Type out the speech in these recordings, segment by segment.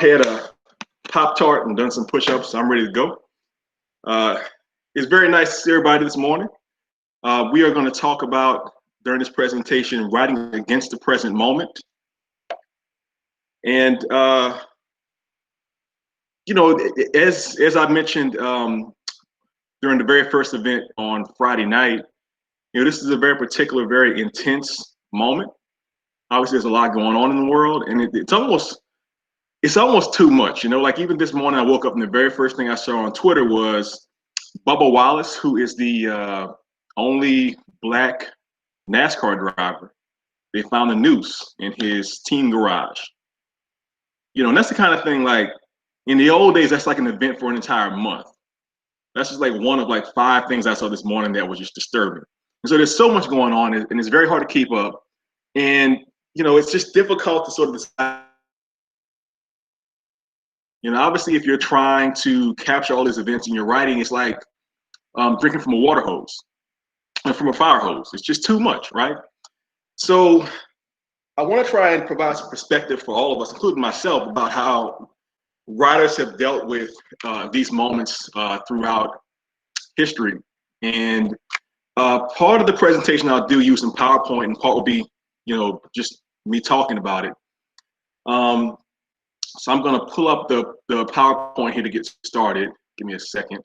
had a Pop-Tart and done some push-ups, so I'm ready to go. It's very nice to see everybody this morning. We are going to talk about, during this presentation, writing against the present moment. And, you know, as I mentioned during the very first event on Friday night, you know, this is a very particular, very intense moment. Obviously, there's a lot going on in the world, and it's almost too much. You know, like even this morning, I woke up and the very first thing I saw on Twitter was Bubba Wallace, who is the only Black NASCAR driver. They found a noose in his team garage. You know, and that's the kind of thing, like in the old days, that's like an event for an entire month. That's just like one of like 5 things I saw this morning that was just disturbing. And so there's so much going on, and it's very hard to keep up. And, you know, it's just difficult to sort of decide. You know, obviously, if you're trying to capture all these events in your writing, it's like drinking from a water hose and from a fire hose. It's just too much, right? So I want to try and provide some perspective for all of us, including myself, about how writers have dealt with these moments throughout history. And part of the presentation I'll do use some PowerPoint, and part will be, you know, just me talking about it. So I'm going to pull up the PowerPoint here to get started. Give me a second.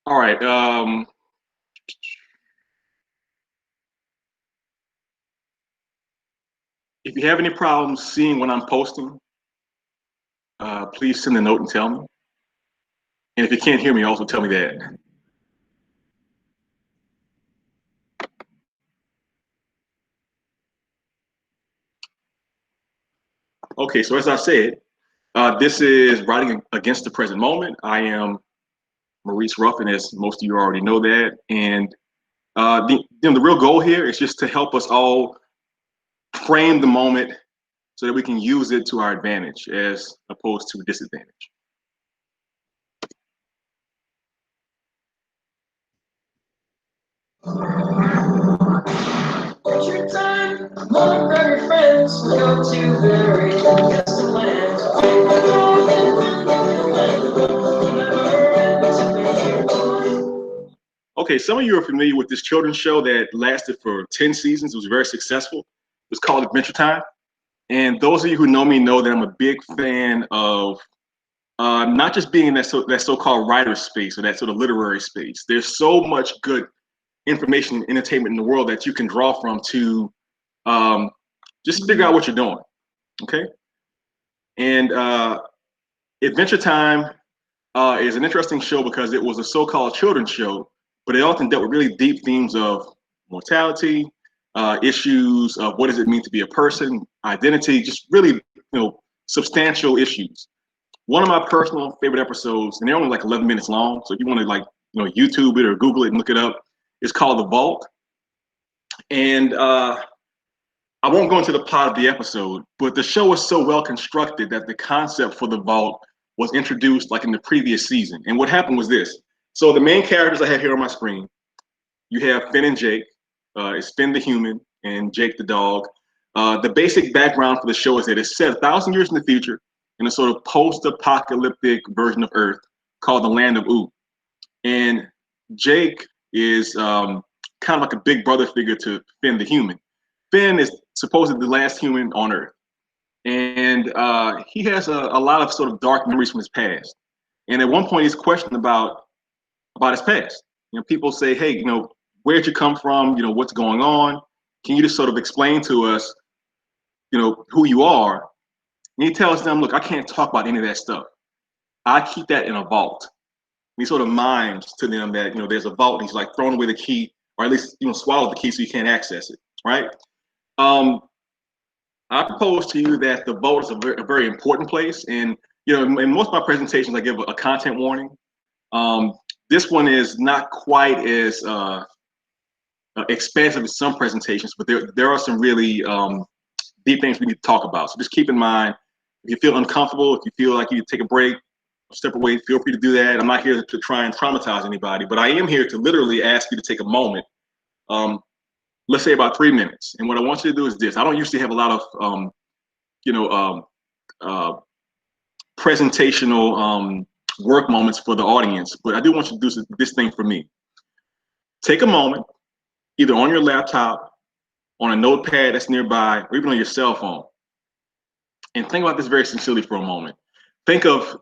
All right. If you have any problems seeing what I'm posting, please send a note and tell me. And if you can't hear me, also tell me that. Okay, so as I said, this is Writing Against the Present Moment. I am Maurice Ruffin, as most of you already know that. And the real goal here is just to help us all frame the moment so that we can use it to our advantage as opposed to disadvantage. Your time, all of your friends go to very distant lands. Okay, some of you are familiar with this children's show that lasted for 10 seasons. It was very successful. It was called Adventure Time. And those of you who know me know that I'm a big fan of not just being in that so-called writer space or that sort of literary space. There's so much good information and entertainment in the world that you can draw from to just figure out what you're doing, okay? And Adventure Time is an interesting show because it was a so-called children's show, but it often dealt with really deep themes of mortality, issues of what does it mean to be a person, identity, just really, you know, substantial issues. One of my personal favorite episodes, and they're only like 11 minutes long, so if you want to like, you know, YouTube it or Google it and look it up, it's called The Vault. And I won't go into the plot of the episode, but the show was so well constructed that the concept for The Vault was introduced like in the previous season. And what happened was this. So the main characters I have here on my screen, you have Finn and Jake. It's Finn the human and Jake the dog. The basic background for the show is that it's set 1,000 years in the future in a sort of post-apocalyptic version of Earth called the Land of Ood. And Jake is kind of like a big brother figure to Finn the human. Finn is supposedly the last human on Earth. And he has a lot of sort of dark memories from his past. And at one point he's questioned about his past. You know, people say, hey, you know, where'd you come from? You know, what's going on? Can you just sort of explain to us, you know, who you are? And he tells them, look, I can't talk about any of that stuff. I keep that in a vault. And he sort of mimes to them that, you know, there's a vault. And he's like throwing away the key, or at least, you know, swallowed the key so you can't access it, right? I propose to you that the vault is a very important place. And in most of my presentations, I give a content warning. This one is not quite as expansive as some presentations, but there are some really deep things we need to talk about. So just keep in mind, if you feel uncomfortable, if you feel like you need to take a break, step away, feel free to do that. I'm not here to try and traumatize anybody, but I am here to literally ask you to take a moment, let's say about 3 minutes. And what I want you to do is this. I don't usually have a lot of presentational work moments for the audience, but I do want you to do this thing for me. Take a moment, either on your laptop, on a notepad that's nearby, or even on your cell phone, and think about this very sincerely for a moment. Think of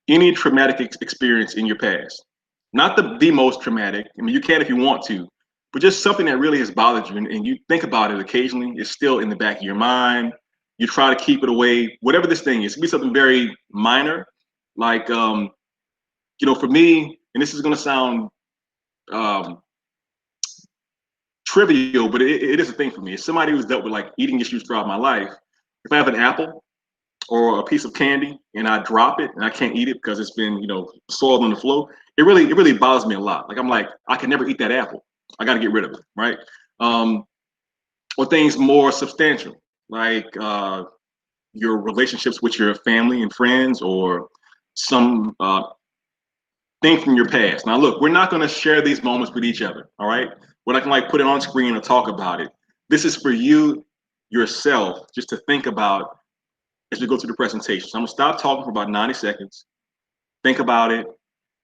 any traumatic experience in your past. Not the most traumatic. I mean, you can if you want to, but just something that really has bothered you, and you think about it occasionally. It's still in the back of your mind. You try to keep it away. Whatever this thing is, it could be something very minor, like for me, and this is going to sound trivial, but it is a thing for me. As somebody who's dealt with like eating issues throughout my life, if I have an apple or a piece of candy and I drop it and I can't eat it because it's been, soiled on the floor, it really bothers me a lot. Like I'm like, I can never eat that apple. I got to get rid of it, right? Or things more substantial, like your relationships with your family and friends, or some thing from your past. Now, look, we're not going to share these moments with each other, all right? We're not going to like put it on screen or talk about it. This is for you yourself, just to think about as we go through the presentation. So I'm gonna stop talking for about 90 seconds, think about it,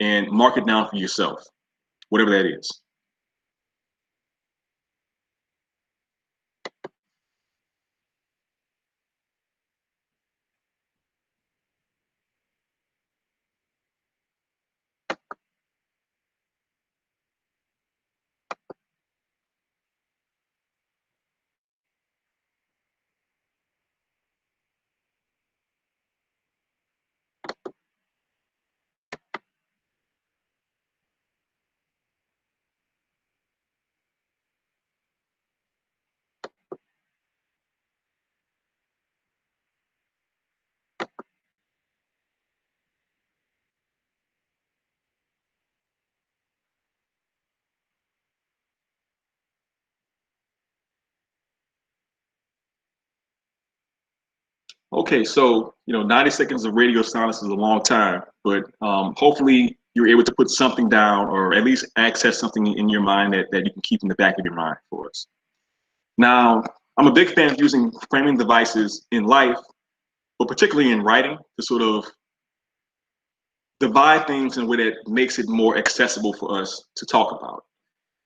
and mark it down for yourself, whatever that is. Okay, so 90 seconds of radio silence is a long time, but hopefully you're able to put something down, or at least access something in your mind that you can keep in the back of your mind for us. Now, I'm a big fan of using framing devices in life, but particularly in writing, to sort of divide things in a way that makes it more accessible for us to talk about.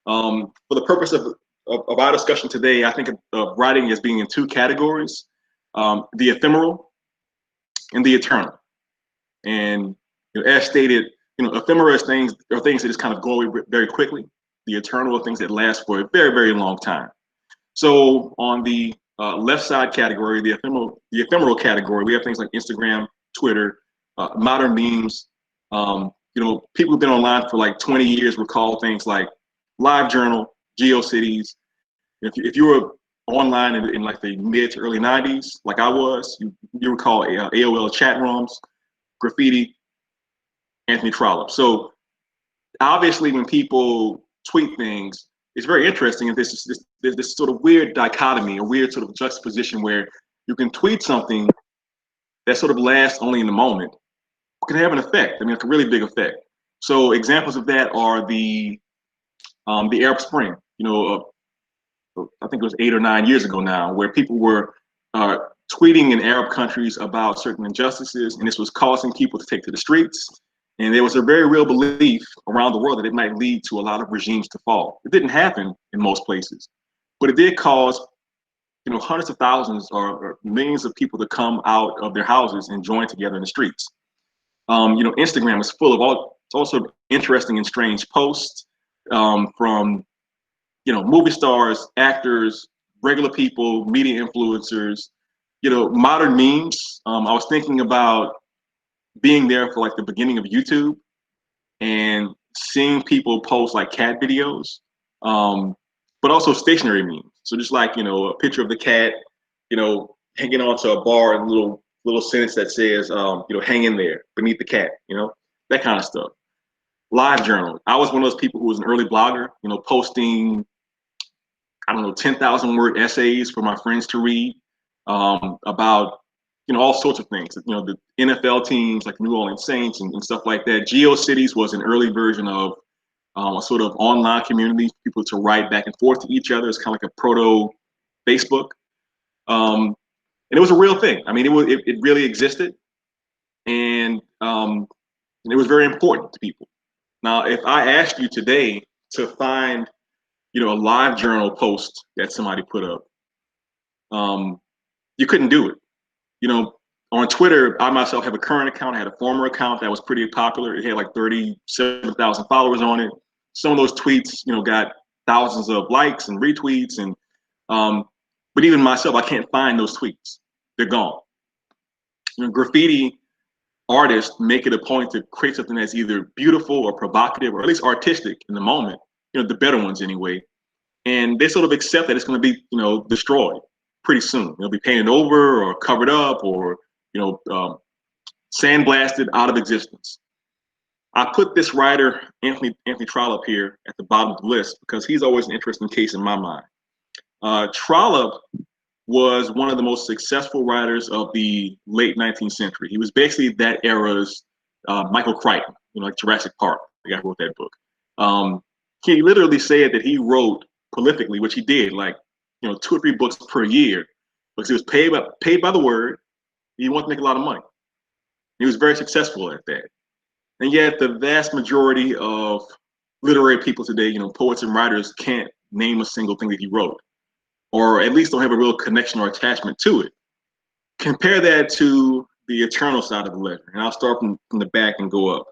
For the purpose of our discussion today, I think of writing as being in two categories: the ephemeral and the eternal. And as stated, ephemera are things that just kind of go away very quickly. The eternal are things that last for a very, very long time. So on the left side category, the ephemeral category, we have things like Instagram, Twitter, modern memes. People who've been online for like 20 years recall things like LiveJournal, GeoCities. If you were online in like the mid to early 90s, like I was, you recall AOL chat rooms, graffiti, Anthony Trollope. So obviously when people tweet things, it's very interesting. And there's this sort of weird dichotomy, a weird sort of juxtaposition where you can tweet something that sort of lasts only in the moment, but can have an effect. I mean, it's a really big effect. So examples of that are the Arab Spring. I think it was 8 or 9 years ago now, where people were tweeting in Arab countries about certain injustices, and this was causing people to take to the streets. And there was a very real belief around the world that it might lead to a lot of regimes to fall. It didn't happen in most places, but it did cause hundreds of thousands or millions of people to come out of their houses and join together in the streets. Instagram is full of all sorts of interesting and strange posts from movie stars, actors, regular people, media influencers, modern memes. I was thinking about being there for like the beginning of YouTube and seeing people post like cat videos, but also stationary memes. So just like, a picture of the cat, hanging onto a bar in a little little sentence that says, hang in there, beneath the cat, that kind of stuff. Live journal. I was one of those people who was an early blogger, posting, I don't know, 10,000 word essays for my friends to read about, all sorts of things. The NFL teams like New Orleans Saints and stuff like that. GeoCities was an early version of a sort of online community, people to write back and forth to each other. It's kind of like a proto Facebook. And it was a real thing. I mean, it really existed, and it was very important to people. Now, if I asked you today to find, a live journal post that somebody put up, you couldn't do it. On Twitter, I myself have a current account. I had a former account that was pretty popular. It had like 37,000 followers on it. Some of those tweets, got thousands of likes and retweets, and but even myself, I can't find those tweets. They're gone. Graffiti artists make it a point to create something that's either beautiful or provocative or at least artistic in the moment, the better ones anyway. And they sort of accept that it's going to be, destroyed pretty soon. It'll be painted over or covered up or, sandblasted out of existence. I put this writer, Anthony Trollope, here at the bottom of the list because he's always an interesting case in my mind. Trollope was one of the most successful writers of the late 19th century. He was basically that era's Michael Crichton, like Jurassic Park, the guy who wrote that book. He literally said that he wrote prolifically, which he did, like 2 or 3 books per year, because he was paid by the word. He wanted to make a lot of money. He was very successful at that. And yet the vast majority of literary people today, poets and writers, can't name a single thing that he wrote, or at least don't have a real connection or attachment to it. Compare that to the eternal side of the ledger. And I'll start from the back and go up.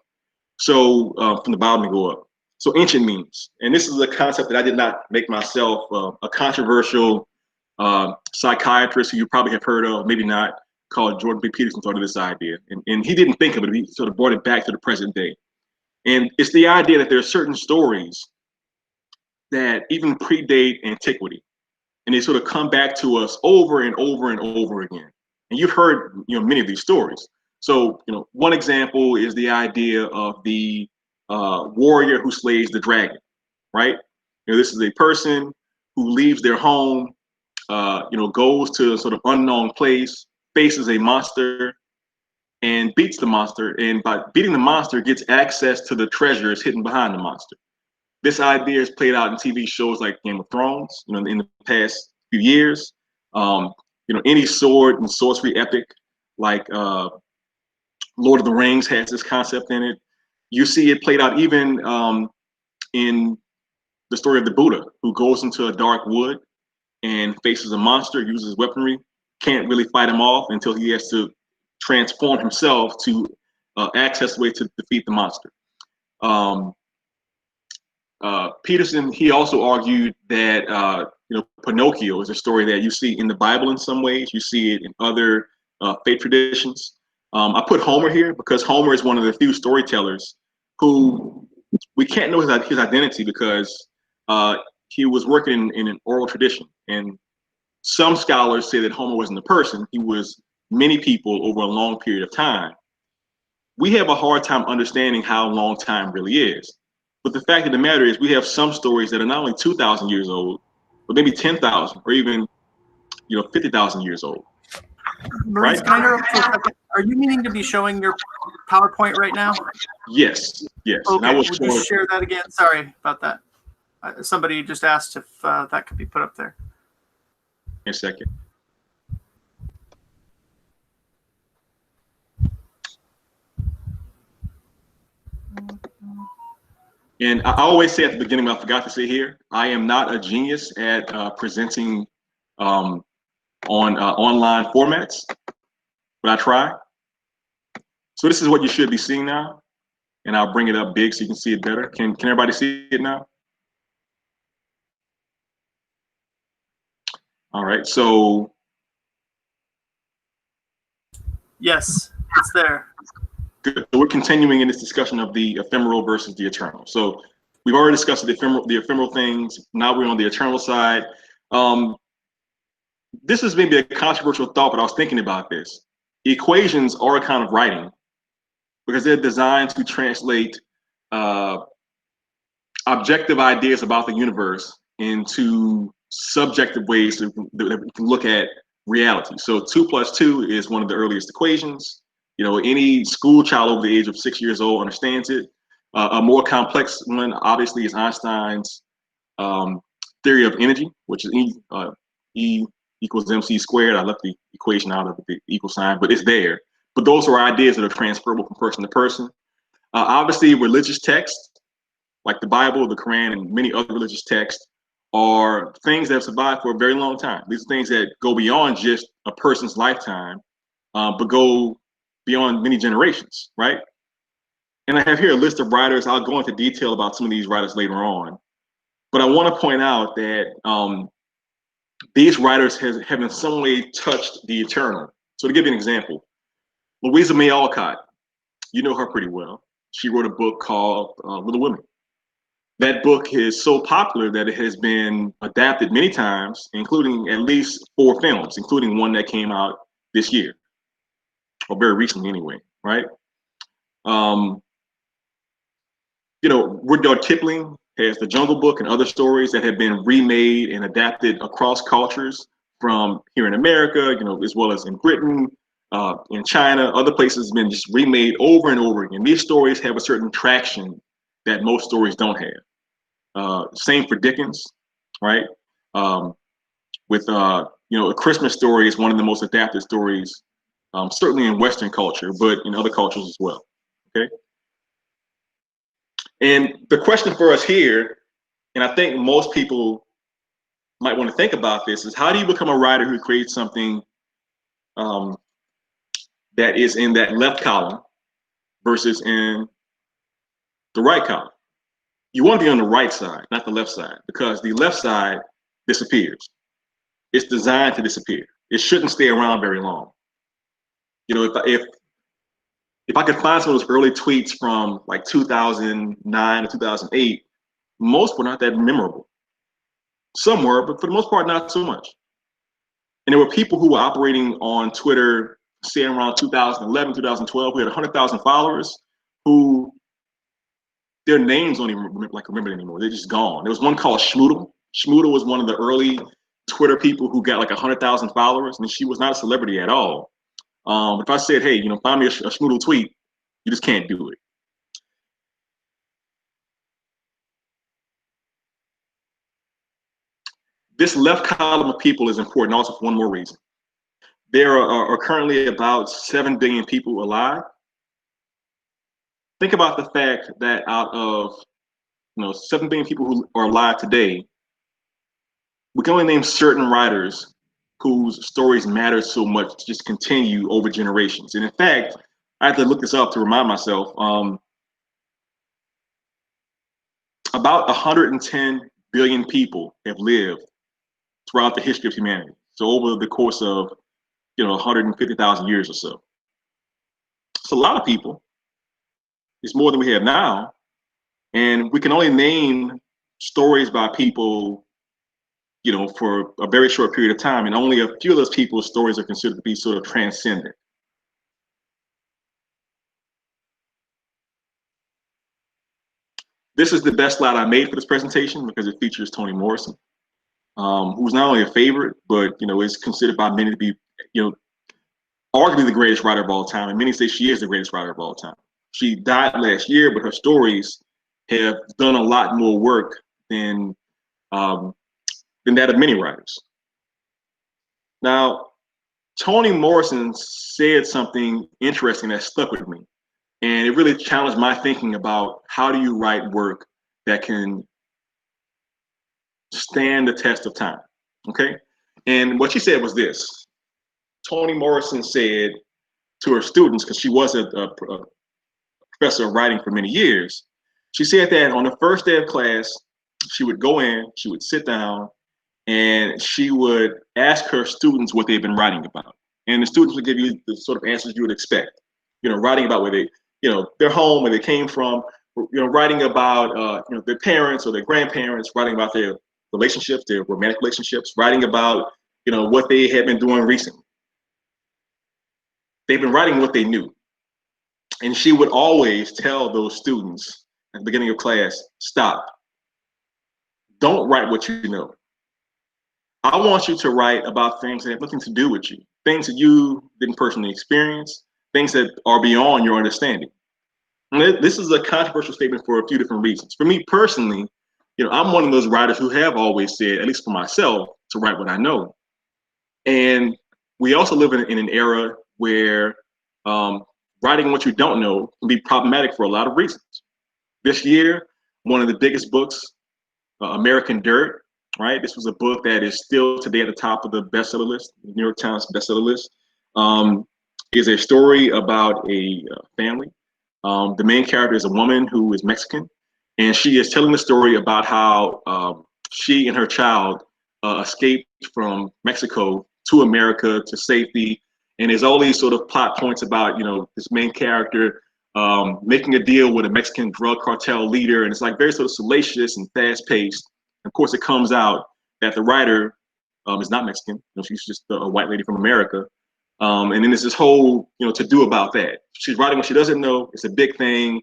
So from the bottom and go up. So ancient memes. And this is a concept that I did not make myself. A controversial psychiatrist who you probably have heard of, maybe not, called Jordan B. Peterson thought of this idea. And he didn't think of it, he sort of brought it back to the present day. And it's the idea that there are certain stories that even predate antiquity. And they sort of come back to us over and over and over again. And you've heard, many of these stories. So, one example is the idea of the warrior who slays the dragon, right? This is a person who leaves their home, goes to a sort of unknown place, faces a monster, and beats the monster. And by beating the monster, gets access to the treasures hidden behind the monster. This idea is played out in TV shows like Game of Thrones, in the past few years. Any sword and sorcery epic like Lord of the Rings has this concept in it. You see it played out even in the story of the Buddha, who goes into a dark wood and faces a monster, uses weaponry, can't really fight him off until he has to transform himself to access the way to defeat the monster. Peterson, he also argued that Pinocchio is a story that you see in the Bible in some ways. You see it in other faith traditions. I put Homer here because Homer is one of the few storytellers who we can't know his identity because he was working in an oral tradition. And some scholars say that Homer wasn't a person, he was many people over a long period of time. We have a hard time understanding how long time really is. But the fact of the matter is we have some stories that are not only 2,000 years old, but maybe 10,000 or even 50,000 years old. Maurice, right? can I interrupt for a second? Are you meaning to be showing your PowerPoint right now? Yes. Okay, and I will just share that again. Sorry about that. Somebody just asked if that could be put up there. In a second. And I always say at the beginning, I forgot to say here, I am not a genius at presenting on online formats, but I try. So this is what you should be seeing now. And I'll bring it up big so you can see it better. Can everybody see it now? All right, so. Yes, it's there. Good. So we're continuing in this discussion of the ephemeral versus the eternal. So we've already discussed the ephemeral things. Now we're on the eternal side. This is maybe a controversial thought, but I was thinking about this. equations are a kind of writing because they're designed to translate objective ideas about the universe into subjective ways that we can look at reality. So 2 + 2 is one of the earliest equations. You know, any school child over the age of 6 years old understands it. A more complex one, obviously, is Einstein's theory of energy, which is E equals mc squared. I left the equation out of the equal sign, but it's there. But those are ideas that are transferable from person to person. Obviously, religious texts like the Bible, the Quran, and many other religious texts are things that have survived for a very long time. These are things that go beyond just a person's lifetime, but go beyond many generations, right? And I have here a list of writers. I'll go into detail about some of these writers later on. But I want to point out that these writers have in some way touched the eternal. So to give you an example, Louisa May Alcott, you know her pretty well. She wrote a book called Little Women. That book is so popular that it has been adapted many times, including at least 4 films, including one that came out this year, or very recently anyway, right? You know, Rudyard Kipling has The Jungle Book and other stories that have been remade and adapted across cultures from here in America, you know, as well as in Britain, in China, other places have been just remade over and over again. These stories have a certain traction that most stories don't have. Same for Dickens, right? With you know, A Christmas Story is one of the most adapted stories, certainly in Western culture, but in other cultures as well. Okay. And the question for us here, and I think most people might want to think about this, is how do you become a writer who creates something that is in that left column versus in the right column? You want to be on the right side, not the left side, because the left side disappears. It's designed to disappear. It shouldn't stay around very long. You know, if I could find some of those early tweets from like 2009 or 2008, most were not that memorable. Some were, but for the most part, not so much. And there were people who were operating on Twitter, say around 2011, 2012, who had 100,000 followers, who their names don't even remember anymore. They're just gone. There was one called Schmoodle. Schmoodle was one of the early Twitter people who got like 100,000 followers, and she was not a celebrity at all. If I said, hey, you know, find me a Schmoodle tweet, you just can't do it. This left column of people is important also for one more reason. There are currently about 7 billion people alive. Think about the fact that out of 7 billion people who are alive today, we can only name certain writers whose stories matter so much to just continue over generations. And in fact, I had to look this up to remind myself, about 110 billion people have lived throughout the history of humanity. So over the course of 150,000 years or so. It's a lot of people. It's more than we have now. And we can only name stories by people, for a very short period of time. And only a few of those people's stories are considered to be sort of transcendent. This is the best slide I made for this presentation because it features Toni Morrison, who's not only a favorite, but is considered by many to be, arguably the greatest writer of all time. And many say she is the greatest writer of all time. She died last year, but her stories have done a lot more work than that of many writers. Now, Toni Morrison said something interesting that stuck with me. And it really challenged my thinking about how do you write work that can stand the test of time, okay? And what she said was this. Toni Morrison said to her students, because she was a professor of writing for many years, she said that on the first day of class, she would go in, she would sit down, and she would ask her students what they've been writing about. And the students would give you the sort of answers you would expect, writing about where they, their home, where they came from, writing about, their parents or their grandparents, writing about their relationships, their romantic relationships, writing about, what they had been doing recently. they've been writing what they knew. And she would always tell those students at the beginning of class, stop. Don't write what you know. I want you to write about things that have nothing to do with you, things that you didn't personally experience, things that are beyond your understanding. And this is a controversial statement for a few different reasons. For me personally, I'm one of those writers who have always said, at least for myself, to write what I know. And we also live in an era where writing what you don't know can be problematic for a lot of reasons. This year, one of the biggest books, American Dirt, right? This was a book that is still today at the top of the bestseller list, the New York Times bestseller list. Is a story about a family. The main character is a woman who is Mexican, and she is telling the story about how she and her child escaped from Mexico to America to safety. And there's all these sort of plot points about, this main character making a deal with a Mexican drug cartel leader. And it's like very sort of salacious and fast paced. Of course, it comes out that the writer is not Mexican. She's just a white lady from America. And then there's this whole, to do about that. She's writing what she doesn't know. It's a big thing.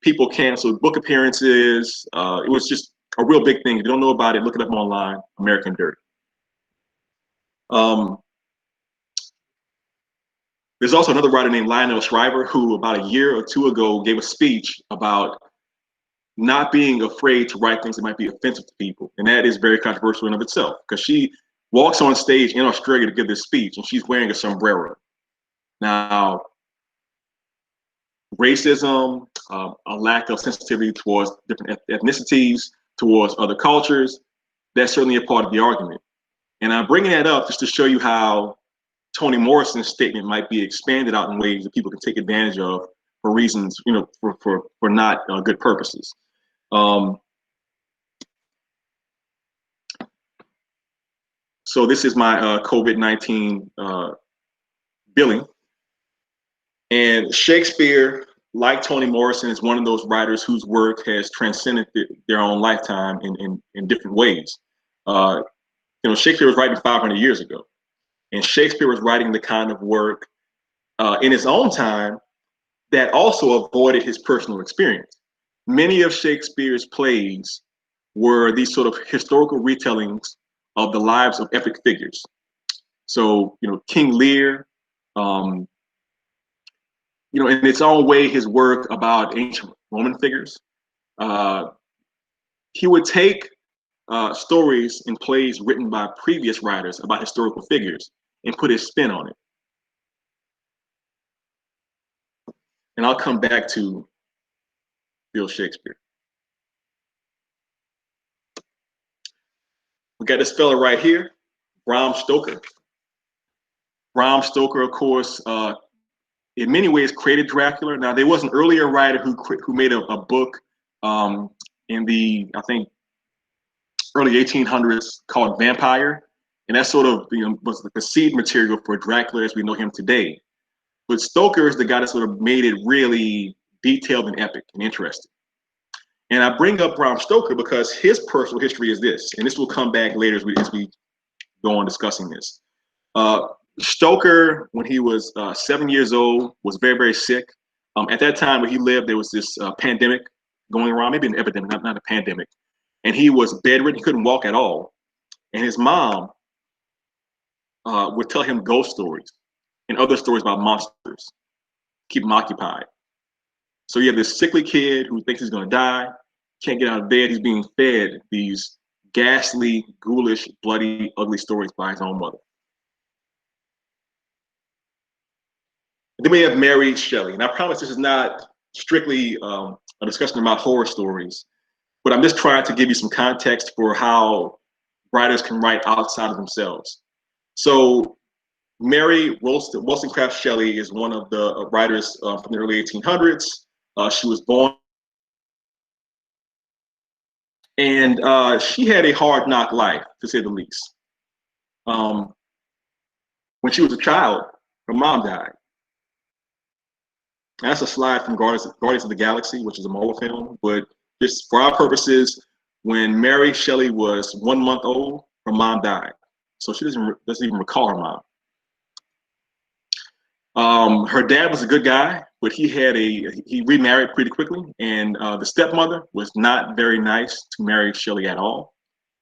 People canceled book appearances. It was just a real big thing. If you don't know about it, look it up online, American Dirt. There's also another writer named Lionel Shriver who about a year or two ago gave a speech about not being afraid to write things that might be offensive to people. And that is very controversial in of itself, because she walks on stage in Australia to give this speech and she's wearing a sombrero. Now, racism, a lack of sensitivity towards different ethnicities, towards other cultures, that's certainly a part of the argument. And I'm bringing that up just to show you how Toni Morrison's statement might be expanded out in ways that people can take advantage of for reasons, for not good purposes. So this is my COVID-19 billing. And Shakespeare, like Toni Morrison, is one of those writers whose work has transcended their own lifetime in different ways. Shakespeare was writing 500 years ago. And Shakespeare was writing the kind of work in his own time that also avoided his personal experience. Many of Shakespeare's plays were these sort of historical retellings of the lives of epic figures. So, King Lear, in its own way, his work about ancient Roman figures. He would take stories and plays written by previous writers about historical figures and put his spin on it. And I'll come back to Bill Shakespeare. We got this fella right here, Bram Stoker. Bram Stoker, of course, in many ways created Dracula. Now, there was an earlier writer who made a book in the, I think, early 1800s called Vampire. And that sort of was the seed material for Dracula as we know him today. But Stoker is the guy that sort of made it really detailed and epic and interesting. And I bring up Bram Stoker because his personal history is this, and this will come back later as we go on discussing this. Stoker, when he was 7 years old, was very, very sick. At that time where he lived, there was this pandemic going around, maybe an epidemic, not a pandemic. And he was bedridden, he couldn't walk at all. And his mom would tell him ghost stories and other stories about monsters, keep him occupied. So you have this sickly kid who thinks he's gonna die, can't get out of bed, he's being fed these ghastly, ghoulish, bloody, ugly stories by his own mother. And then we have Mary Shelley. And I promise this is not strictly a discussion about horror stories, but I'm just trying to give you some context for how writers can write outside of themselves. So Mary Wollstonecraft Shelley is one of the writers from the early 1800s. She was born, and she had a hard knock life, to say the least. When she was a child, her mom died. And that's a slide from Guardians of the Galaxy, which is a Marvel film, but just for our purposes, when Mary Shelley was 1 month old, her mom died. So she doesn't even recall her mom. Her dad was a good guy, but he remarried pretty quickly, and the stepmother was not very nice to Mary Shelley at all.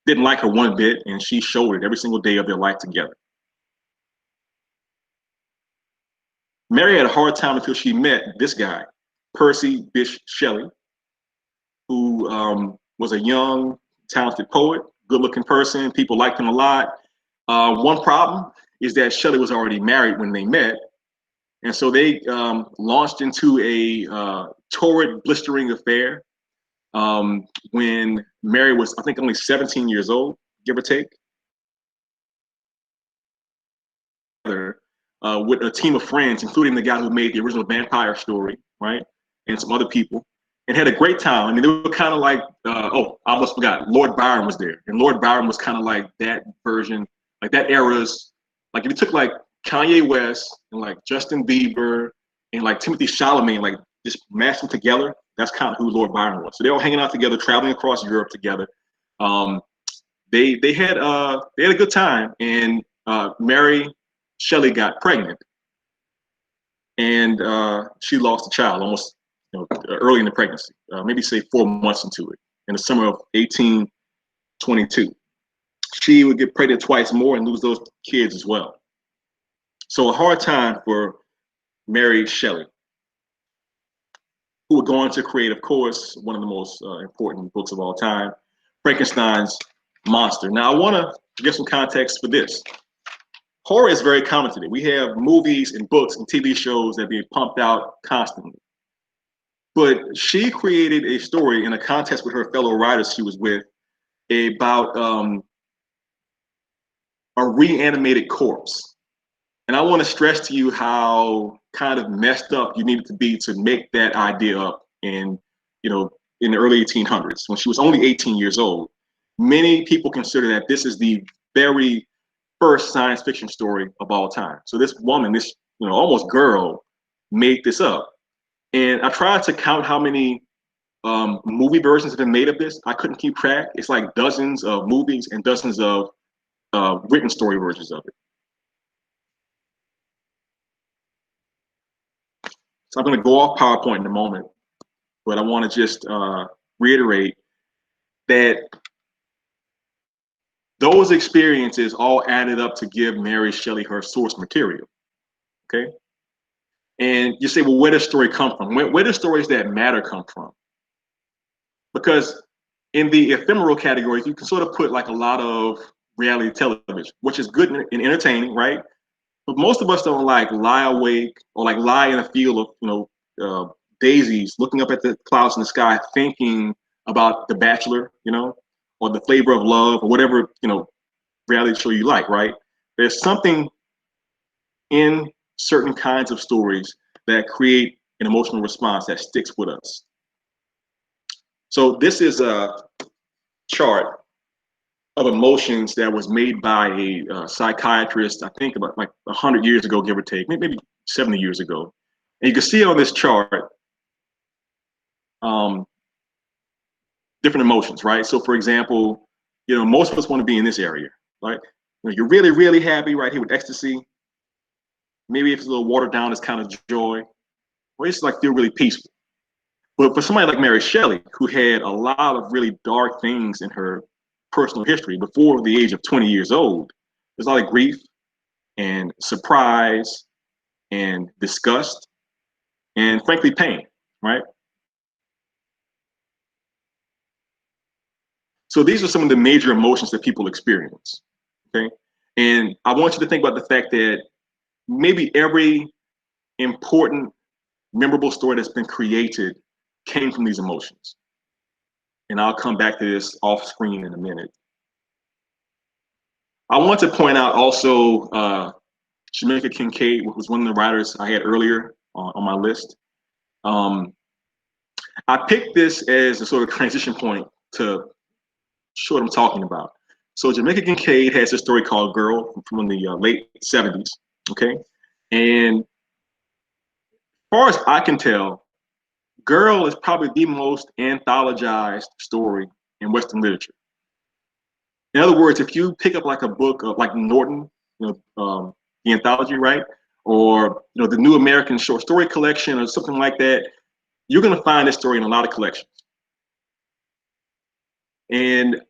Didn't like her one bit, and she showed it every single day of their life together. Mary had a hard time until she met this guy, Percy Bysshe Shelley, who was a young, talented poet, good-looking person. People liked him a lot. One problem is that Shelley was already married when they met, and so they launched into a torrid, blistering affair when Mary was, I think, only 17 years old, give or take. With a team of friends, including the guy who made the original vampire story, right, and some other people, and had a great time. I mean, they were kind of like, oh, I almost forgot, Lord Byron was there, and Lord Byron was kind of like that version, like that era's, like if you took like Kanye West and like Justin Bieber and like Timothy Chalamet, like just mashed them together, that's kind of who Lord Byron was. So they were hanging out together, traveling across Europe together. They had a good time, and Mary Shelley got pregnant, and she lost a child almost early in the pregnancy, maybe say 4 months into it, in the summer of 1822. She would get pregnant twice more and lose those kids as well. So a hard time for Mary Shelley, who would go on to create, of course, one of the most important books of all time, Frankenstein's Monster. Now, I want to give some context for this. Horror is very common today. We have movies and books and TV shows that are being pumped out constantly. But she created a story in a contest with her fellow writers she was with about a reanimated corpse. And I want to stress to you how kind of messed up you needed to be to make that idea up in the early 1800s, when she was only 18 years old. Many people consider that this is the very first science fiction story of all time. So this woman, this almost girl, made this up. And I tried to count how many movie versions have been made of this. I couldn't keep track. It's like dozens of movies and dozens of written story versions of it. So I'm going to go off PowerPoint in a moment, but I want to just reiterate that those experiences all added up to give Mary Shelley her source material, okay? And you say, well, where does story come from? Where do stories that matter come from? Because in the ephemeral categories, you can sort of put like a lot of reality television, which is good and entertaining, right? But most of us don't like lie awake or like lie in a field of daisies, looking up at the clouds in the sky, thinking about The Bachelor, or The Flavor of Love, or whatever reality show you like, right? There's something in certain kinds of stories that create an emotional response that sticks with us. So this is a chart of emotions that was made by a psychiatrist, I think about like 100 years ago, give or take, maybe 70 years ago. And you can see on this chart different emotions, right? So for example, most of us want to be in this area, right? You're really, really happy right here with ecstasy. Maybe if it's a little watered down, it's kind of joy, or it's like feel really peaceful. But for somebody like Mary Shelley, who had a lot of really dark things in her personal history before the age of 20 years old, there's a lot of grief and surprise and disgust and frankly pain, right? So these are some of the major emotions that people experience, okay? And I want you to think about the fact that maybe every important, memorable story that's been created came from these emotions. And I'll come back to this off screen in a minute. I want to point out also Jamaica Kincaid, who was one of the writers I had earlier on my list. I picked this as a sort of transition point to show what I'm talking about. So Jamaica Kincaid has a story called Girl from the late 70s, okay? And as far as I can tell, Girl is probably the most anthologized story in Western literature. In other words, if you pick up like a book of like Norton, the anthology, right? or the New American Short Story Collection or something like that, you're going to find this story in a lot of collections. And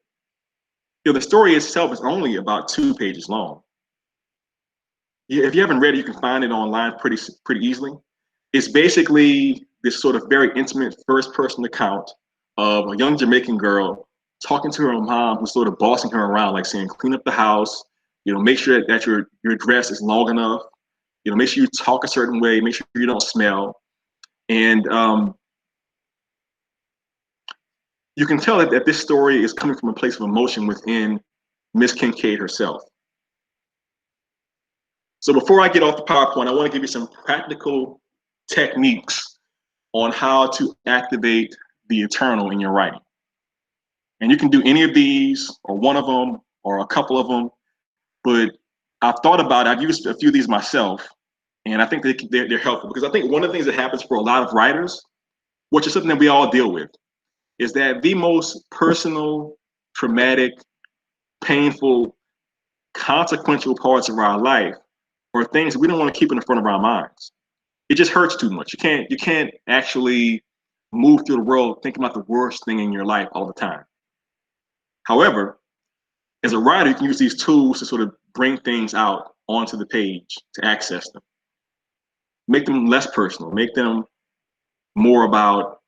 the story itself is only about 2 pages long. If you haven't read it, you can find it online pretty easily. It's basically this sort of very intimate first-person account of a young Jamaican girl talking to her mom, who's sort of bossing her around, like saying, clean up the house, make sure that your dress is long enough, make sure you talk a certain way, make sure you don't smell. And you can tell that this story is coming from a place of emotion within Miss Kincaid herself. So before I get off the PowerPoint, I want to give you some practical techniques on how to activate the eternal in your writing. And you can do any of these, or one of them, or a couple of them. But I've thought about it. I've used a few of these myself, and I think they're helpful, because I think one of the things that happens for a lot of writers, which is something that we all deal with, is that the most personal, traumatic, painful, consequential parts of our life are things that we don't want to keep in the front of our minds. It just hurts too much. You can't actually move through the world thinking about the worst thing in your life all the time. However, as a writer, you can use these tools to sort of bring things out onto the page, to access them. Make them less personal, make them more about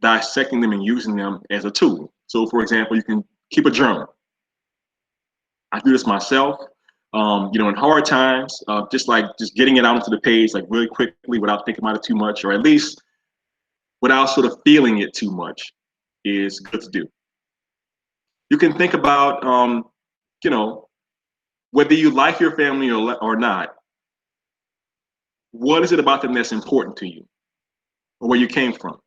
dissecting them and using them as a tool. So for example, you can keep a journal. I do this myself, in hard times, just getting it out onto the page, like really quickly without thinking about it too much, or at least without sort of feeling it too much, is good to do. You can think about, whether you like your family or not, what is it about them that's important to you, or where you came from?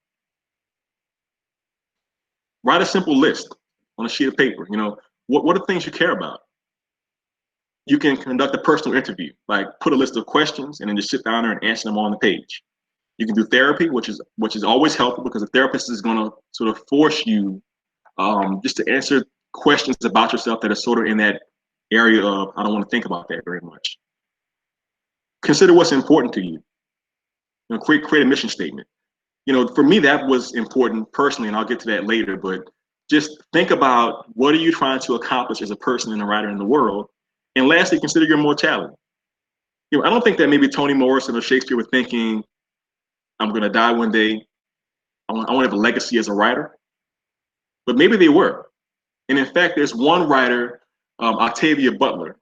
Write a simple list on a sheet of paper. What are things you care about? You can conduct a personal interview, like put a list of questions and then just sit down there and answer them on the page. You can do therapy, which is always helpful, because a therapist is going to sort of force you just to answer questions about yourself that are sort of in that area of, I don't want to think about that very much. Consider what's important to you. Create a mission statement. For me, that was important personally, and I'll get to that later, but just think about, what are you trying to accomplish as a person and a writer in the world? And lastly, consider your mortality. I don't think that maybe Toni Morrison or Shakespeare were thinking, I'm going to die one day, I want to have a legacy as a writer. But maybe they were. And in fact, there's one writer, Octavia Butler,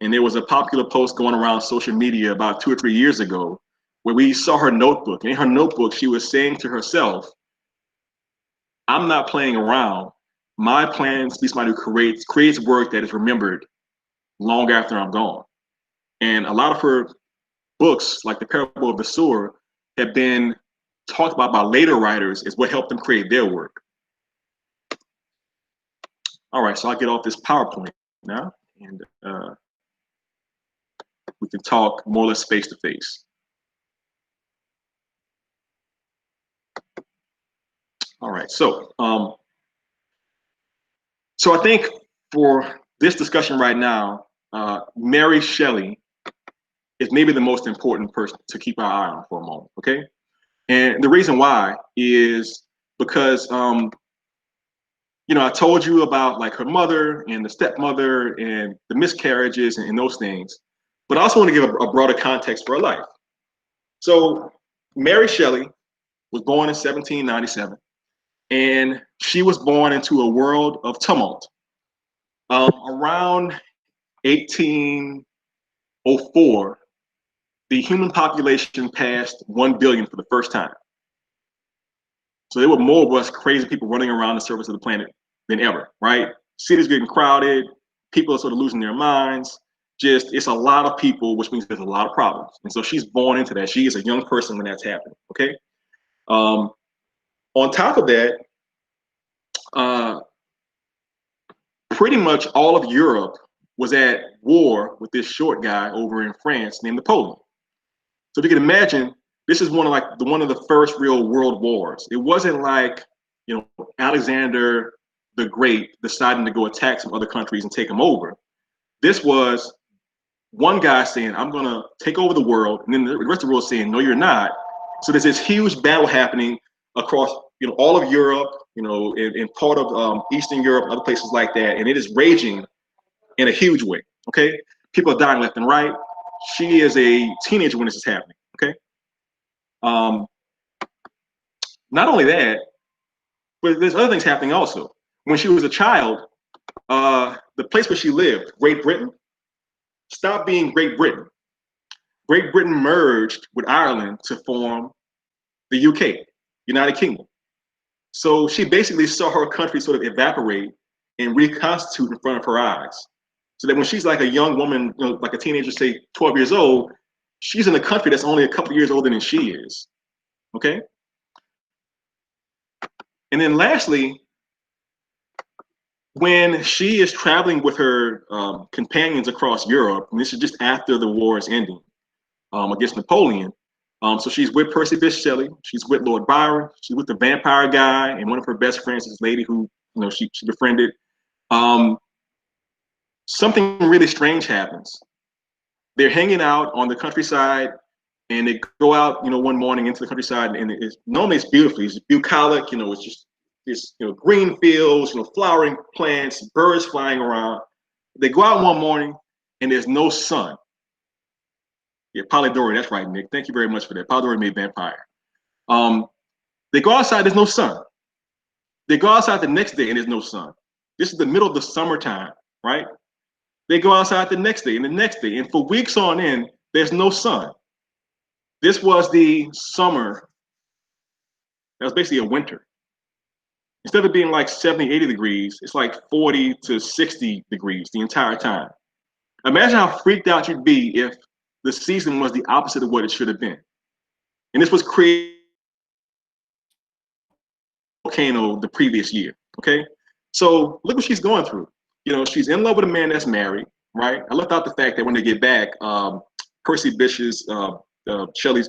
and there was a popular post going around social media about 2 or 3 years ago where we saw her notebook. And in her notebook, she was saying to herself, I'm not playing around. My plan is to be somebody who creates work that is remembered long after I'm gone. And a lot of her books, like The Parable of the Sower, have been talked about by later writers as what helped them create their work. All right, so I'll get off this PowerPoint now, and we can talk more or less face to face. All right, so I think for this discussion right now, Mary Shelley is maybe the most important person to keep our eye on for a moment, okay? And the reason why is because, I told you about like her mother and the stepmother and the miscarriages and those things, but I also want to give a broader context for her life. So Mary Shelley was born in 1797, and she was born into a world of tumult. Around 1804, the human population passed 1 billion for the first time. So there were more of us crazy people running around the surface of the planet than ever, right? Cities getting crowded, people are sort of losing their minds. It's a lot of people, which means there's a lot of problems. And so she's born into that. She is a young person when that's happening, okay? On top of that, pretty much all of Europe was at war with this short guy over in France named Napoleon. So if you can imagine, this is one of the first real world wars. It wasn't like, Alexander the Great deciding to go attack some other countries and take them over. This was one guy saying, I'm going to take over the world, and then the rest of the world saying, no, you're not. So there's this huge battle happening across, all of Europe, in part of Eastern Europe, other places like that, and it is raging in a huge way. Okay, people are dying left and right. She is a teenager when this is happening. Okay, not only that, but there's other things happening also. When she was a child, the place where she lived, Great Britain, stopped being Great Britain. Great Britain merged with Ireland to form the UK, United Kingdom. So she basically saw her country sort of evaporate and reconstitute in front of her eyes. So that when she's like a young woman, like a teenager, say 12 years old, she's in a country that's only a couple of years older than she is. Okay? And then lastly, when she is traveling with her companions across Europe, and this is just after the war is ending against Napoleon. So she's with Percy Bysshe Shelley, she's with Lord Byron, she's with the vampire guy, and one of her best friends is this lady who she befriended. Something really strange happens. They're hanging out on the countryside, and they go out, one morning into the countryside, and normally it's beautiful. It's bucolic, it's just this, green fields, flowering plants, birds flying around. They go out one morning, and there's no sun. Yeah, Polydori, that's right, Nick. Thank you very much for that. Polydori made vampire. They go outside, there's no sun. They go outside the next day, and there's no sun. This is the middle of the summertime, right? They go outside the next day and the next day, and for weeks on end, there's no sun. This was the summer. That was basically a winter. Instead of being like 70, 80 degrees, it's like 40 to 60 degrees the entire time. Imagine how freaked out you'd be if the season was the opposite of what it should have been. And this was created volcano the previous year, okay? So look what she's going through. She's in love with a man that's married, right? I left out the fact that when they get back, Percy Bysshe's, Shelley's,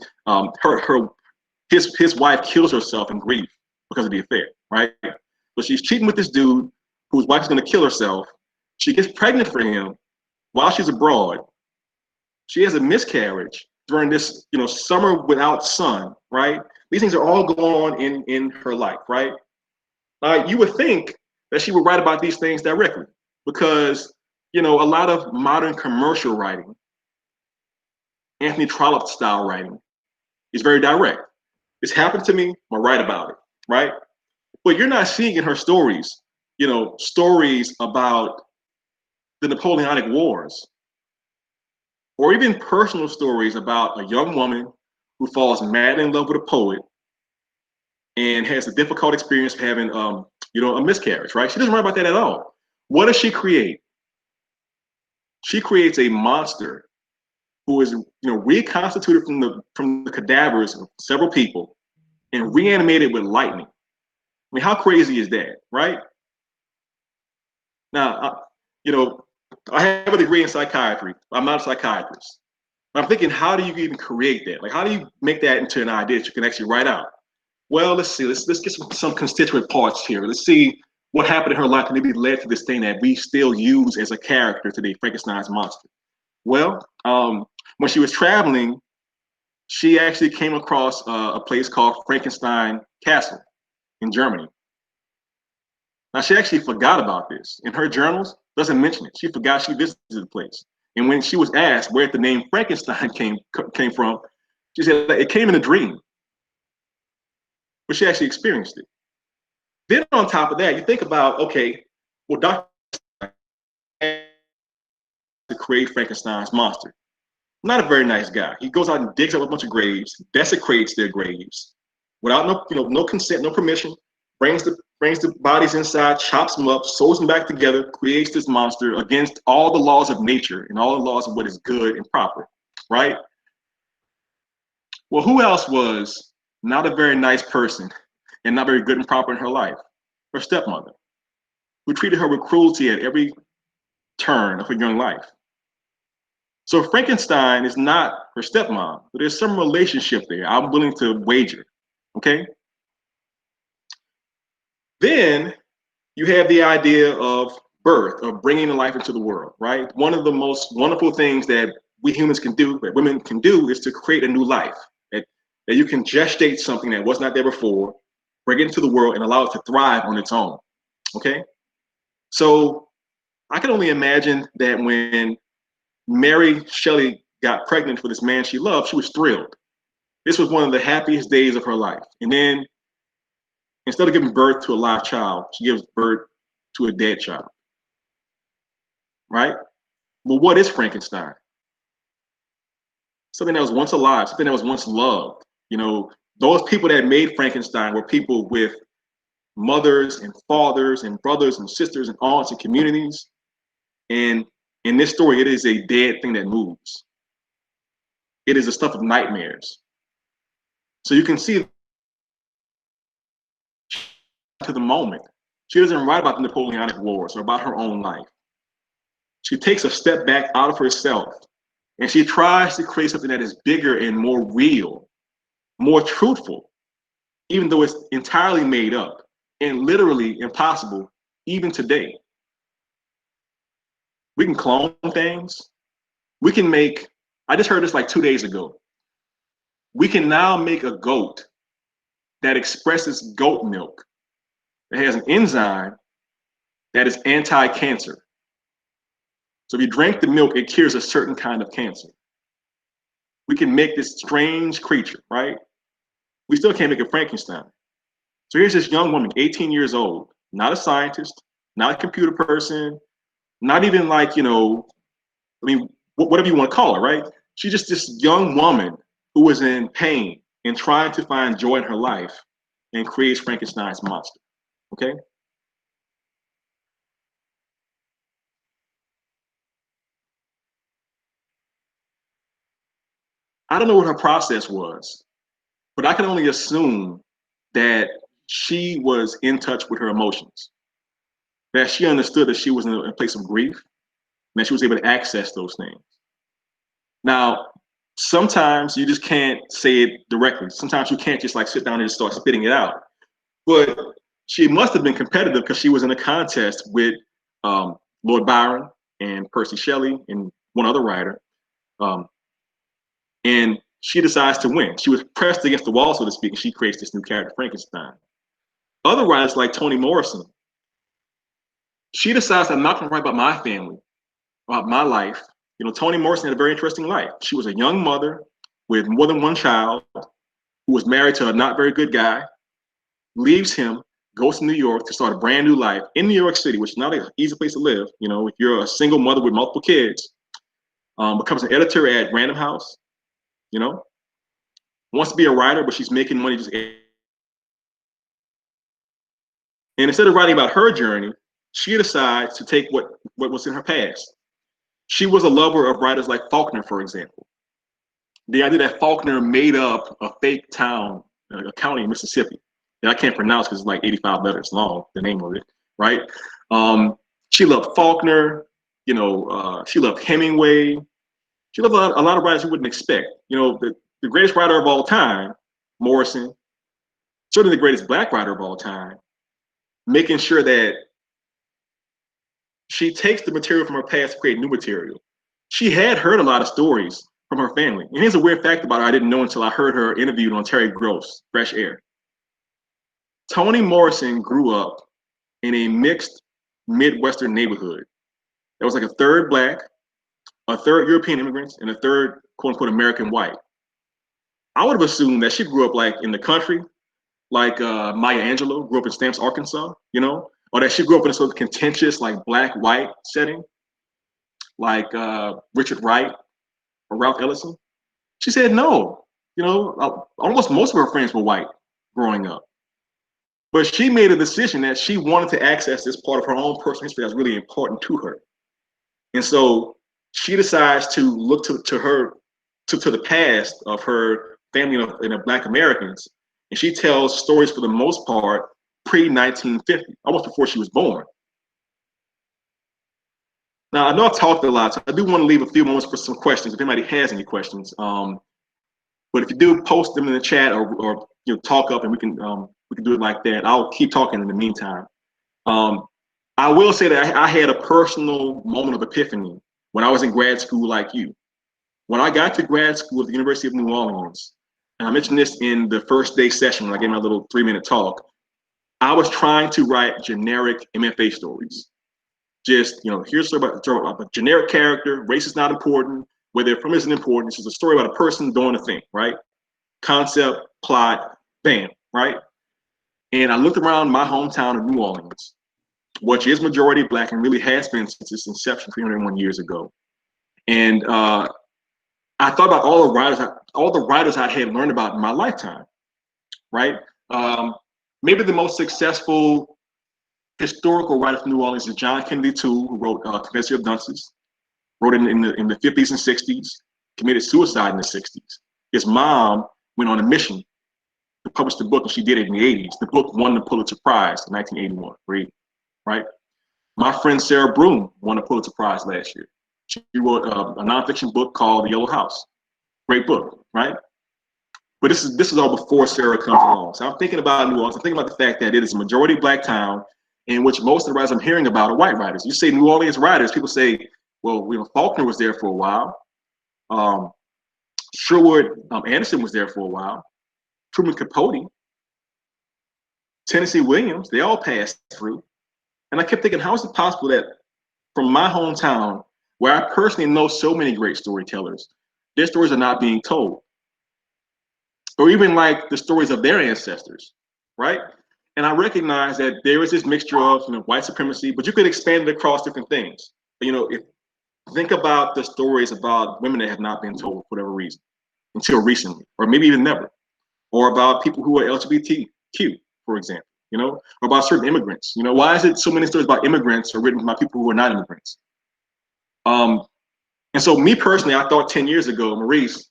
his wife kills herself in grief because of the affair, right? So she's cheating with this dude whose wife is going to kill herself. She gets pregnant for him while she's abroad. She has a miscarriage during this, summer without sun, right? These things are all going on in her life, right? You would think that she would write about these things directly because, a lot of modern commercial writing, Anthony Trollope style writing, is very direct. This happened to me, I'm gonna write about it, right? But you're not seeing in her stories, stories about the Napoleonic Wars, or even personal stories about a young woman who falls madly in love with a poet and has a difficult experience of having, a miscarriage, right? She doesn't write about that at all. What does she create? She creates a monster who is, reconstituted from the cadavers of several people and reanimated with lightning. I mean, how crazy is that, right? Now, I have a degree in psychiatry. I'm not a psychiatrist. I'm thinking, how do you even create that? Like, how do you make that into an idea that you can actually write out? Well, let's see. Let's get some constituent parts here. Let's see what happened in her life and maybe led to this thing that we still use as a character today, Frankenstein's monster. Well, when she was traveling, she actually came across a place called Frankenstein Castle in Germany. Now, she actually forgot about this. In her journals, doesn't mention it. She forgot she visited the place. And when she was asked where the name Frankenstein came from, she said it came in a dream. But she actually experienced it. Then on top of that, you think about, okay, well, Dr. to create Frankenstein's monster. Not a very nice guy. He goes out and digs up a bunch of graves, desecrates their graves without no consent, no permission, brings the bodies inside, chops them up, sews them back together, creates this monster against all the laws of nature and all the laws of what is good and proper, right? Well, who else was not a very nice person and not very good and proper in her life? Her stepmother, who treated her with cruelty at every turn of her young life. So Frankenstein is not her stepmom, but there's some relationship there. I'm willing to wager, okay? Then you have the idea of birth, of bringing life into the world, right? One of the most wonderful things that we humans can do, that women can do, is to create a new life. That you can gestate something that was not there before, bring it into the world, and allow it to thrive on its own, okay? So I can only imagine that when Mary Shelley got pregnant for this man she loved, she was thrilled. This was one of the happiest days of her life. And then instead of giving birth to a live child, she gives birth to a dead child, right? Well, what is Frankenstein? Something that was once alive, something that was once loved. You know, those people that made Frankenstein were people with mothers and fathers and brothers and sisters and aunts and communities. And in this story, it is a dead thing that moves. It is the stuff of nightmares. So you can see to the moment. She doesn't write about the Napoleonic Wars or about her own life. She takes a step back out of herself and she tries to create something that is bigger and more real, more truthful, even though it's entirely made up and literally impossible even today. We can clone things. We can make, I just heard this like 2 days ago. We can now make a goat that expresses goat milk, that has an enzyme that is anti-cancer. So if you drink the milk, it cures a certain kind of cancer. We can make this strange creature, right? We still can't make a Frankenstein. So here's this young woman, 18 years old, not a scientist, not a computer person, not even like, you know, I mean, whatever you want to call her, right? She's just this young woman who was in pain and trying to find joy in her life and creates Frankenstein's monster, okay? I don't know what her process was, but I can only assume that she was in touch with her emotions, that she understood that she was in a place of grief, and that she was able to access those things. Now, sometimes you just can't say it directly. Sometimes you can't just like sit down and just start spitting it out. But she must have been competitive because she was in a contest with Lord Byron and Percy Shelley and one other writer. Um, and she decides to win. She was pressed against the wall, so to speak, and she creates this new character, Frankenstein. Other writers like Toni Morrison, she decides, I'm not going to write about my family, about my life. You know, Toni Morrison had a very interesting life. She was a young mother with more than one child who was married to a not very good guy, leaves him, goes to New York to start a brand new life in New York City, which is not an easy place to live. You know, if you're a single mother with multiple kids, becomes an editor at Random House, you know, wants to be a writer, but she's making money just. And instead of writing about her journey, she decides to take what was in her past. She was a lover of writers like Faulkner, for example. The idea that Faulkner made up a fake town, a county in Mississippi, that I can't pronounce because it's like 85 letters long, the name of it, right? She loved Faulkner, you know, she loved Hemingway. She loved a lot of writers you wouldn't expect. You know, the greatest writer of all time, Morrison, certainly the greatest Black writer of all time, making sure that she takes the material from her past to create new material. She had heard a lot of stories from her family. And here's a weird fact about her I didn't know until I heard her interviewed on Terry Gross, Fresh Air. Toni Morrison grew up in a mixed Midwestern neighborhood. There was like a third Black, a third European immigrants, and a third quote unquote American white. I would have assumed that she grew up like in the country, like Maya Angelou grew up in Stamps, Arkansas, you know, or that she grew up in a sort of contentious like Black-white setting, like Richard Wright or Ralph Ellison. She said no. You know, almost most of her friends were white growing up. But she made a decision that she wanted to access this part of her own personal history that's really important to her. And so she decides to look to the past of her family and of Black Americans. And she tells stories for the most part pre-1950, almost before she was born. Now, I know I've talked a lot, so I do want to leave a few moments for some questions if anybody has any questions. But if you do, post them in the chat or you know, talk up and we can do it like that. I'll keep talking in the meantime. I will say that I had a personal moment of epiphany when I was in grad school like you. When I got to grad school at the University of New Orleans, and I mentioned this in the first day session when I gave my little 3-minute talk, I was trying to write generic MFA stories. Just, here's a story about a generic character, race is not important, where they're from isn't important, it's just a story about a person doing a thing, right? Concept, plot, bam, right? And I looked around my hometown of New Orleans, which is majority Black and really has been since its inception 301 years ago. And I thought about all the writers I had learned about in my lifetime, right? Maybe the most successful historical writer from New Orleans is John Kennedy Toole, who wrote Confederacy of Dunces, wrote it in the 50s and 60s, committed suicide in the 60s. His mom went on a mission to publish the book, and she did it in the 80s. The book won the Pulitzer Prize in 1981, right? My friend Sarah Broom won a Pulitzer Prize last year. She wrote a nonfiction book called The Yellow House. Great book, right? But this is all before Sarah comes along. So I'm thinking about New Orleans. I'm thinking about the fact that it is a majority Black town in which most of the writers I'm hearing about are white writers. You say New Orleans writers, people say, well, Faulkner was there for a while. Sherwood Anderson was there for a while. Truman Capote, Tennessee Williams, they all passed through. And I kept thinking, how is it possible that from my hometown, where I personally know so many great storytellers, their stories are not being told? Or even like the stories of their ancestors, right? And I recognize that there is this mixture of white supremacy, but you could expand it across different things. Think about the stories about women that have not been told for whatever reason until recently, or maybe even never, or about people who are LGBTQ, for example, or about certain immigrants. Why is it so many stories about immigrants are written by people who are not immigrants? And so me personally, I thought 10 years ago, Maurice,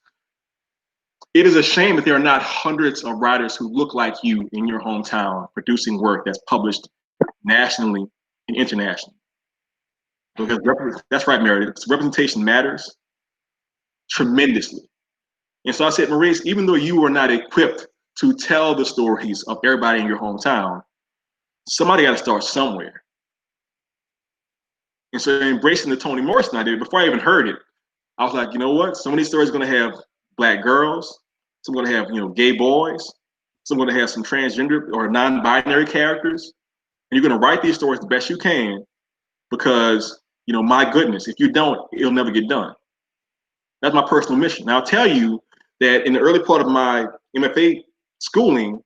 it is a shame that there are not hundreds of writers who look like you in your hometown producing work that's published nationally and internationally. Because that's right, Meredith. Representation matters tremendously. And so I said, Maurice, even though you are not equipped to tell the stories of everybody in your hometown, somebody got to start somewhere. And so embracing the Toni Morrison idea, before I even heard it, I was like, you know what? Some of these stories are going to have Black girls. Some are going to have, gay boys. Some are going to have some transgender or non-binary characters. And you're going to write these stories the best you can because, my goodness, if you don't, it'll never get done. That's my personal mission. Now, I'll tell you that in the early part of my MFA schooling,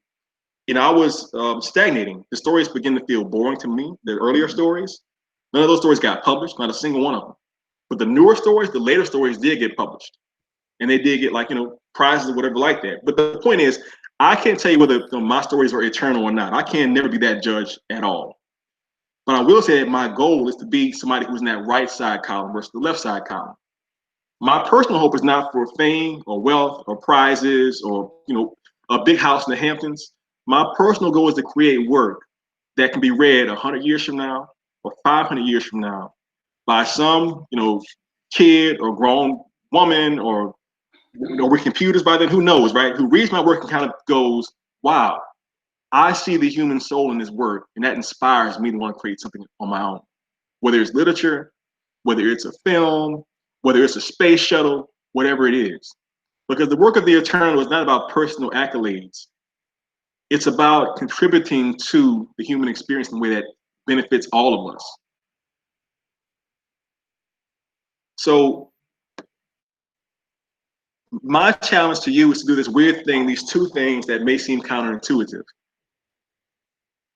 I was stagnating. The stories began to feel boring to me, the earlier stories. None of those stories got published, not a single one of them. But the newer stories, the later stories did get published. And they did get prizes or whatever like that. But the point is, I can't tell you whether my stories are eternal or not. I can never be that judge at all. But I will say that my goal is to be somebody who's in that right side column versus the left side column. My personal hope is not for fame or wealth or prizes or, a big house in the Hamptons. My personal goal is to create work that can be read 100 years from now or 500 years from now by some, kid or grown woman or with computers by then, who knows, right? Who reads my work and kind of goes, wow, I see the human soul in this work, and that inspires me to want to create something on my own. Whether it's literature, whether it's a film, whether it's a space shuttle, whatever it is. Because the work of the Eternal is not about personal accolades. It's about contributing to the human experience in a way that benefits all of us. So my challenge to you is to do this weird thing, these two things that may seem counterintuitive.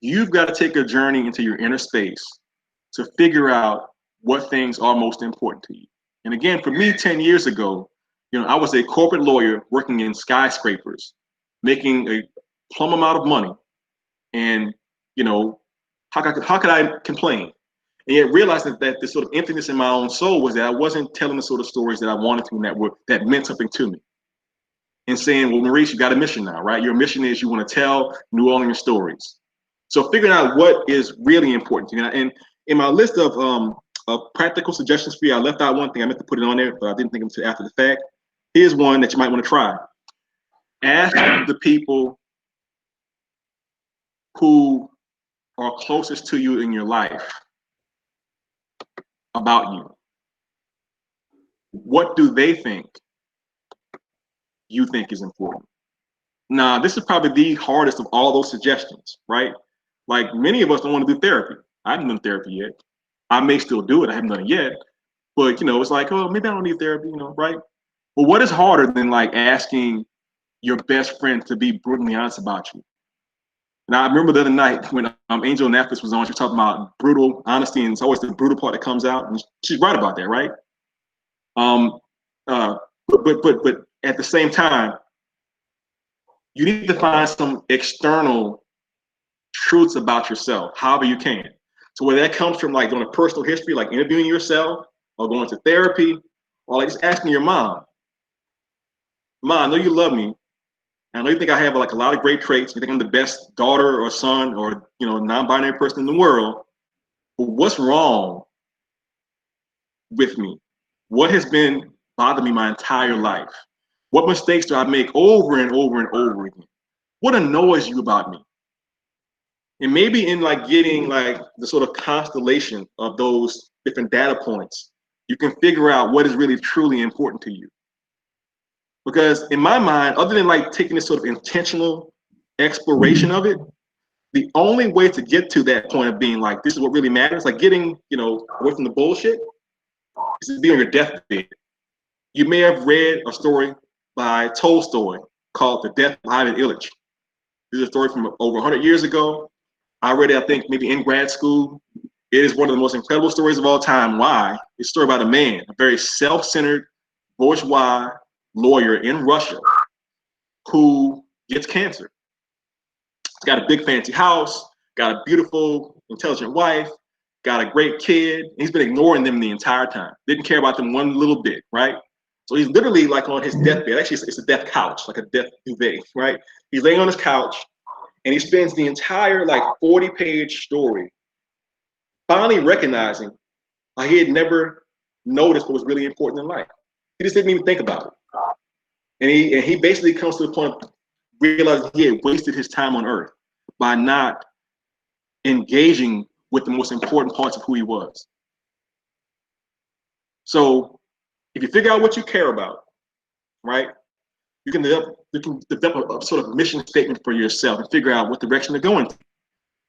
You've got to take a journey into your inner space to figure out what things are most important to you. And again, for me, 10 years ago, I was a corporate lawyer working in skyscrapers, making a plumb amount of money. And, how could I complain? And yet realizing that this sort of emptiness in my own soul was that I wasn't telling the sort of stories that I wanted to and that meant something to me. And saying, well, Maurice, you got a mission now, right? Your mission is you want to tell New Orleans stories. So figuring out what is really important to you. And in my list of practical suggestions for you, I left out one thing. I meant to put it on there, but I didn't think until after the fact. Here's one that you might want to try. Ask the people who are closest to you in your life about you? What do they think you think is important? Now, this is probably the hardest of all those suggestions, right? Like many of us don't want to do therapy. I haven't done therapy yet. I may still do it. I haven't done it yet. But, it's like, oh, maybe I don't need therapy, right? But what is harder than like asking your best friend to be brutally honest about you? Now, I remember the other night when Angel Nathis was on, she was talking about brutal honesty, and it's always the brutal part that comes out. And she's right about that, right? But at the same time, you need to find some external truths about yourself, however you can. So whether that comes from like doing a personal history, like interviewing yourself, or going to therapy, or like just asking your mom, I know you love me. I know you think I have like a lot of great traits. You think I'm the best daughter or son or non-binary person in the world. But what's wrong with me? What has been bothering me my entire life? What mistakes do I make over and over and over again? What annoys you about me? And maybe in like getting like the sort of constellation of those different data points, you can figure out what is really truly important to you. Because in my mind, other than like taking this sort of intentional exploration of it, the only way to get to that point of being like, this is what really matters, like getting, away from the bullshit, is to be on your deathbed. You may have read a story by Tolstoy called The Death of Ivan Ilyich. This is a story from over 100 years ago. I read it, I think, maybe in grad school. It is one of the most incredible stories of all time. Why? It's a story about a man, a very self-centered, bourgeois lawyer in Russia who gets cancer. He's got a big fancy house, got a beautiful, intelligent wife, got a great kid. He's been ignoring them the entire time. Didn't care about them one little bit, right? So he's literally like on his deathbed. Actually, it's a death couch, like a death duvet, right? He's laying on his couch and he spends the entire like 40-page story finally recognizing how he had never noticed what was really important in life. He just didn't even think about it. And he basically comes to the point of realizing he had wasted his time on earth by not engaging with the most important parts of who he was. So if you figure out what you care about, right, you can develop a sort of mission statement for yourself and figure out what direction they're going to.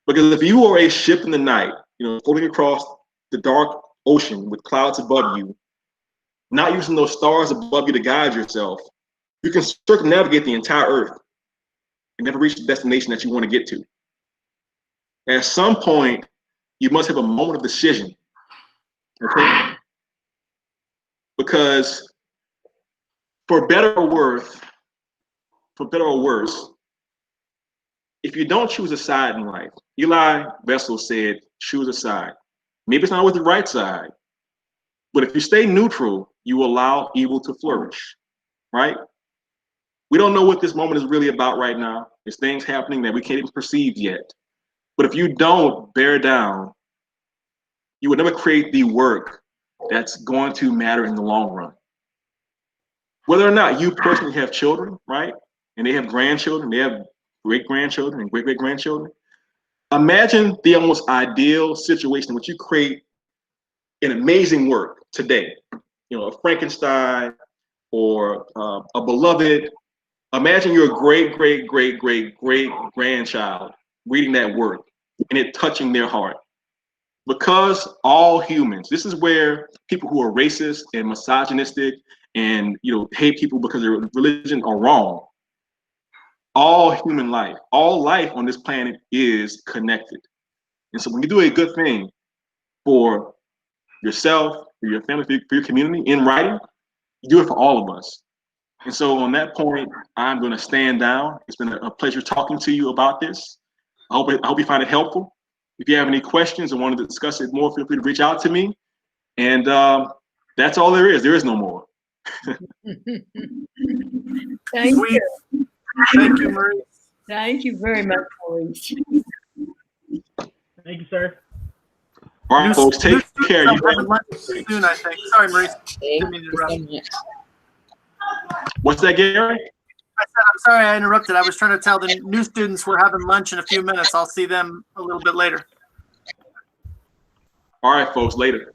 Because if you are a ship in the night, floating across the dark ocean with clouds above you, not using those stars above you to guide yourself, you can circumnavigate the entire earth and never reach the destination that you want to get to. At some point, you must have a moment of decision, okay? Because for better or worse, if you don't choose a side in life, Eli Vessel said, choose a side. Maybe it's not always the right side, but if you stay neutral, you will allow evil to flourish, right? We don't know what this moment is really about right now. There's things happening that we can't even perceive yet. But if you don't bear down, you will never create the work that's going to matter in the long run. Whether or not you personally have children, right? And they have grandchildren, they have great-grandchildren and great-great-grandchildren. Imagine the almost ideal situation in which you create an amazing work today. A Frankenstein or a Beloved. Imagine your great-great-great-great-great-grandchild reading that work and it touching their heart. Because all humans, this is where people who are racist and misogynistic and hate people because of their religion are wrong. All human life, all life on this planet is connected. And so when you do a good thing for yourself, for your family, for your community in writing, you do it for all of us. And so on that point, I'm going to stand down. It's been a pleasure talking to you about this. I hope you find it helpful. If you have any questions or want to discuss it more, feel free to reach out to me. And that's all there is. There is no more. Thank you. Thank you, Maurice. Thank you very much, Maurice. Thank you, sir. All right, folks, take care. Soon, I think. Sorry, Maurice. Didn't mean to interrupt. What's that, Gary? I said, I'm sorry I interrupted. I was trying to tell the new students we're having lunch in a few minutes. I'll see them a little bit later. All right, folks, later.